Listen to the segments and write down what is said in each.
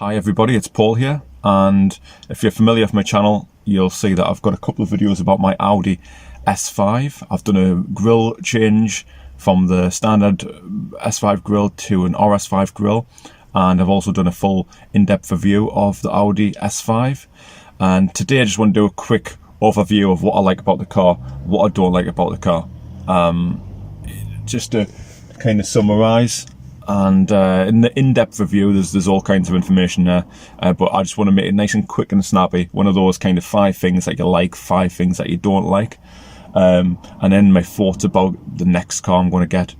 Hi everybody, it's Paul here, and if you're familiar with my channel, you'll see that I've got a couple of videos about my Audi S5. I've done a grille change from the standard S5 grille to an RS5 grille, and I've also done a full in-depth review of the Audi S5. And today I just want to do a quick overview of what I like about the car, what I don't like about the car. Just to kind of summarise. And in the in-depth review, there's all kinds of information there, but I just want to make it nice and quick and snappy. One of those kind of 5 things that you like, 5 things that you don't like, and then my thoughts about the next car I'm going to get.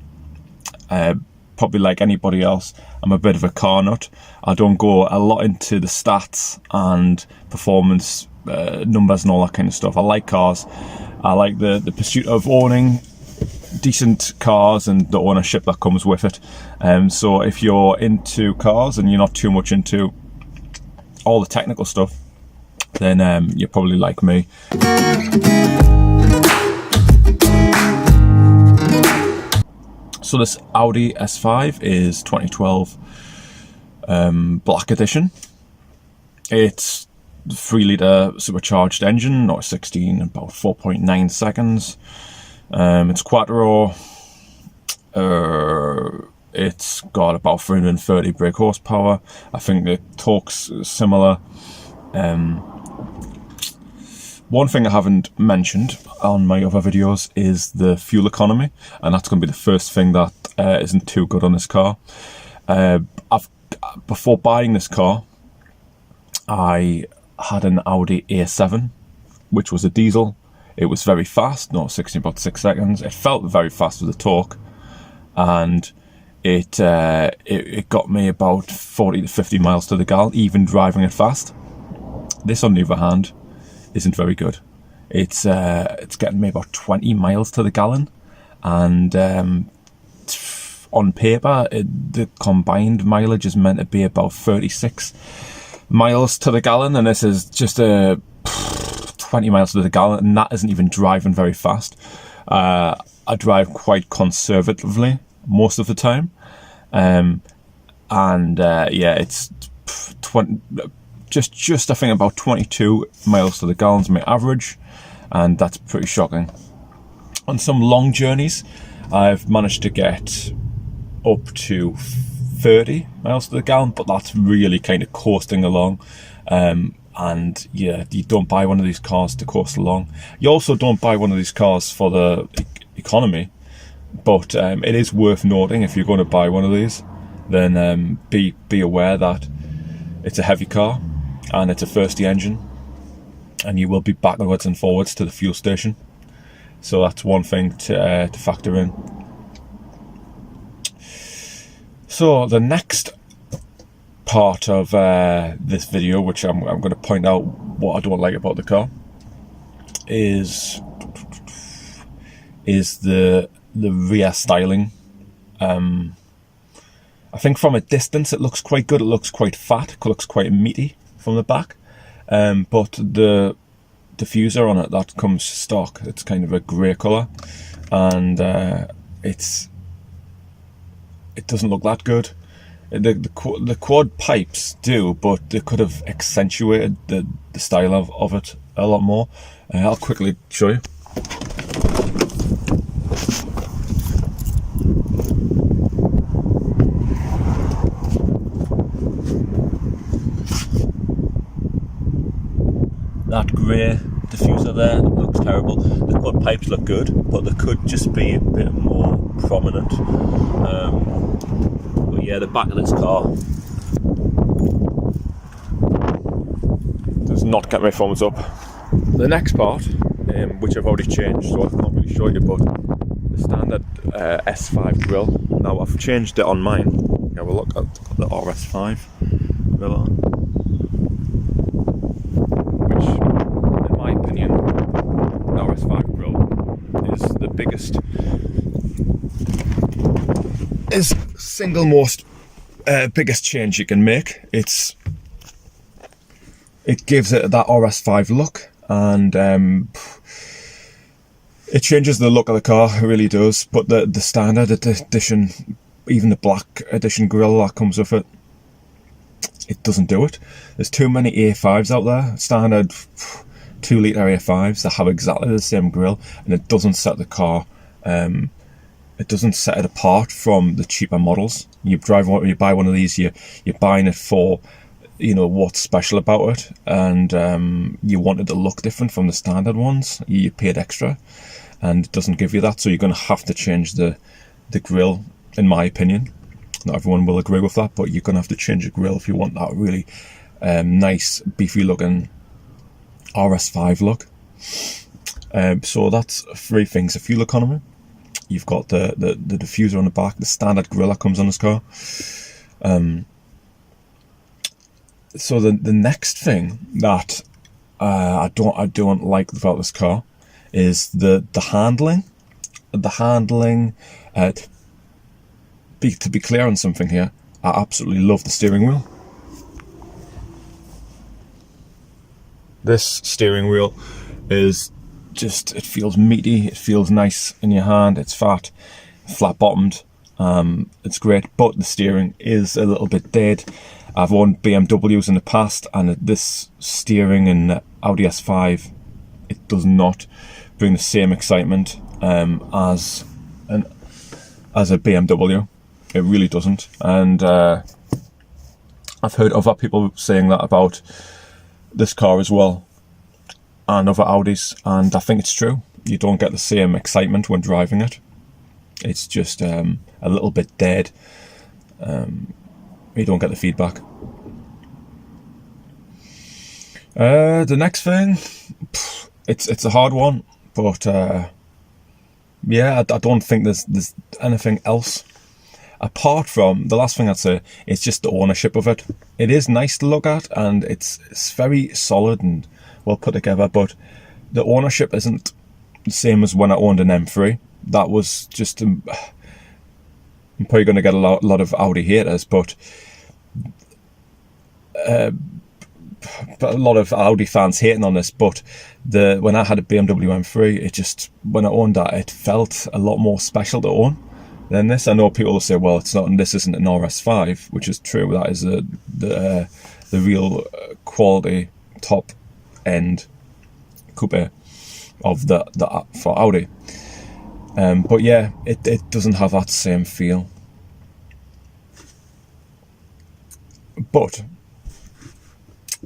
Probably like anybody else, I'm a bit of a car nut. I don't go a lot into the stats and performance numbers and all that kind of stuff. I like cars. I like the pursuit of owning decent cars and the ownership that comes with it. So if you're into cars and you're not too much into all the technical stuff, then you're probably like me. So this Audi S5 is 2012 Black Edition. It's 3-litre supercharged engine, 0-16 in about 4.9 seconds. It's quattro. It's got about 330 brake horsepower. I think the torque's similar. One thing I haven't mentioned on my other videos is the fuel economy, and that's going to be the first thing that isn't too good on this car. Before buying this car, I had an Audi A7, which was a diesel. It was very fast, 0-60 about 6 seconds. It felt very fast with the torque, and it got me about 40 to 50 miles to the gallon, even driving it fast. This, on the other hand, isn't very good. It's getting me about 20 miles to the gallon, and on paper, the combined mileage is meant to be about 36 miles to the gallon, and this is just a 20 miles to the gallon, and that isn't even driving very fast. I drive quite conservatively most of the time, yeah, it's 20, just I think about 22 miles to the gallon is my average, and that's pretty shocking. On some long journeys, I've managed to get up to 30 miles to the gallon, but that's really kind of coasting along. And yeah, you don't buy one of these cars to coast along. You also don't buy one of these cars for the economy, but it is worth noting, if you're going to buy one of these, then be aware that it's a heavy car and it's a thirsty engine, and you will be backwards and forwards to the fuel station. So that's one thing to factor in. So the next part of this video, which I'm going to point out what I don't like about the car, is the rear styling. I think from a distance it looks quite good. It looks quite fat. It looks quite meaty from the back, but the diffuser on it that comes stock, it's kind of a grey colour, and it doesn't look that good. The quad pipes do, but they could have accentuated the style of it a lot more. I'll quickly show you. That grey diffuser there looks terrible. The quad pipes look good, but they could just be a bit more prominent. But yeah, the back of this car does not get my thumbs up. The next part, which I've already changed, so I can't really show you, but the standard S5 grille. Now I've changed it on mine. Have a look at the RS5 grille, which, in my opinion, the RS5 grille is the biggest, is single most biggest change you can make. It gives it that RS5 look, and it changes the look of the car, it really does. But the standard edition, even the black edition grille that comes with it, it doesn't do it. There's too many A5s out there, standard 2 litre A5s that have exactly the same grille, and it doesn't set the car, it doesn't set it apart from the cheaper models. You buy one of these, you're buying it for, you know, what's special about it, and you want it to look different from the standard ones. You paid extra, and it doesn't give you that, so you're going to have to change the grille, in my opinion. Not everyone will agree with that, but you're going to have to change the grille if you want that really nice, beefy looking RS5 look. So that's 3 things: the fuel economy, you've got the diffuser on the back, the standard grille that comes on this car. So the next thing that I don't like about this car is the handling. The handling. To be clear on something here, I absolutely love the steering wheel. This steering wheel is just, it feels meaty, it feels nice in your hand, it's fat, flat bottomed, it's great, but the steering is a little bit dead. I've owned BMWs in the past, and this steering in the Audi S5, it does not bring the same excitement as a BMW. It really doesn't. And I've heard other people saying that about this car as well, and other Audis, and I think it's true. You don't get the same excitement when driving it. It's just a little bit dead. You don't get the feedback. The next thing, it's a hard one, but yeah, I don't think there's anything else. Apart from, the last thing I'd say, it's just the ownership of it. It is nice to look at, and it's very solid and well put together, but the ownership isn't the same as when I owned an M3. That was just, I'm probably going to get a lot of Audi haters, but a lot of Audi fans hating on this, but when I had a BMW M3, when I owned that, it felt a lot more special to own than this. I know people will say, well, it's not, and this isn't an RS5, which is true. That is the real quality top end coupe of the for Audi. But yeah, it doesn't have that same feel. But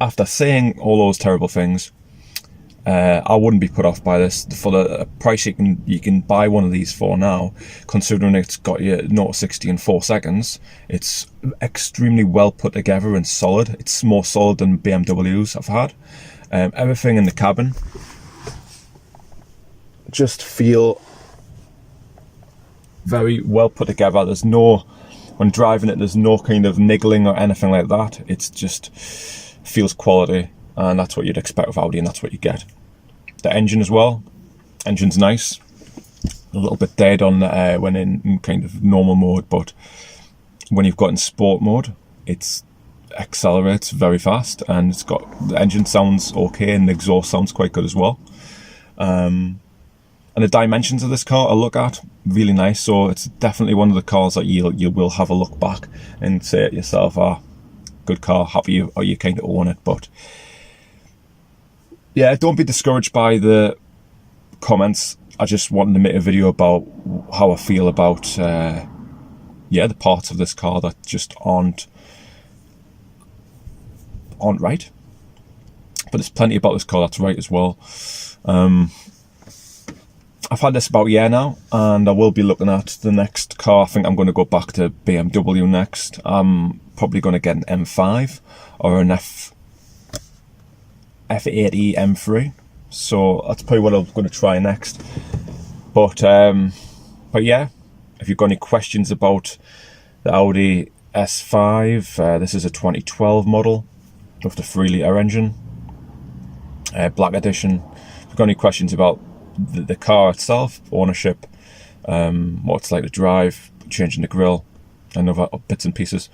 after saying all those terrible things, I wouldn't be put off by this. For the price you can buy one of these for now, considering it's got your 0-60 in 4 seconds, it's extremely well put together and solid. It's more solid than BMWs I've had. Everything in the cabin just feel very well put together. There's no, when driving it, there's no kind of niggling or anything like that. It's just feels quality, and that's what you'd expect with Audi, and that's what you get. The engine as well, engine's nice, a little bit dead on when in kind of normal mode, but when you've got in sport mode, it accelerates very fast, and it's got, the engine sounds okay, and the exhaust sounds quite good as well. And the dimensions of this car I look at, really nice, so it's definitely one of the cars that you will have a look back and say to yourself, good car, happy you kind of own it. But yeah, don't be discouraged by the comments. I just wanted to make a video about how I feel about the parts of this car that just aren't right. But there's plenty about this car that's right as well. I've had this about a year now, and I will be looking at the next car. I think I'm going to go back to BMW next. I'm probably going to get an M5 or an F80 M3. So that's probably what I'm going to try next. But yeah, if you've got any questions about the Audi S5, this is a 2012 model with the 3-litre engine, black edition. If you've got any questions about the car itself, ownership, what it's like to drive, changing the grille, and other bits and pieces,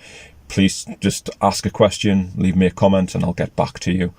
please just ask a question, leave me a comment, and I'll get back to you.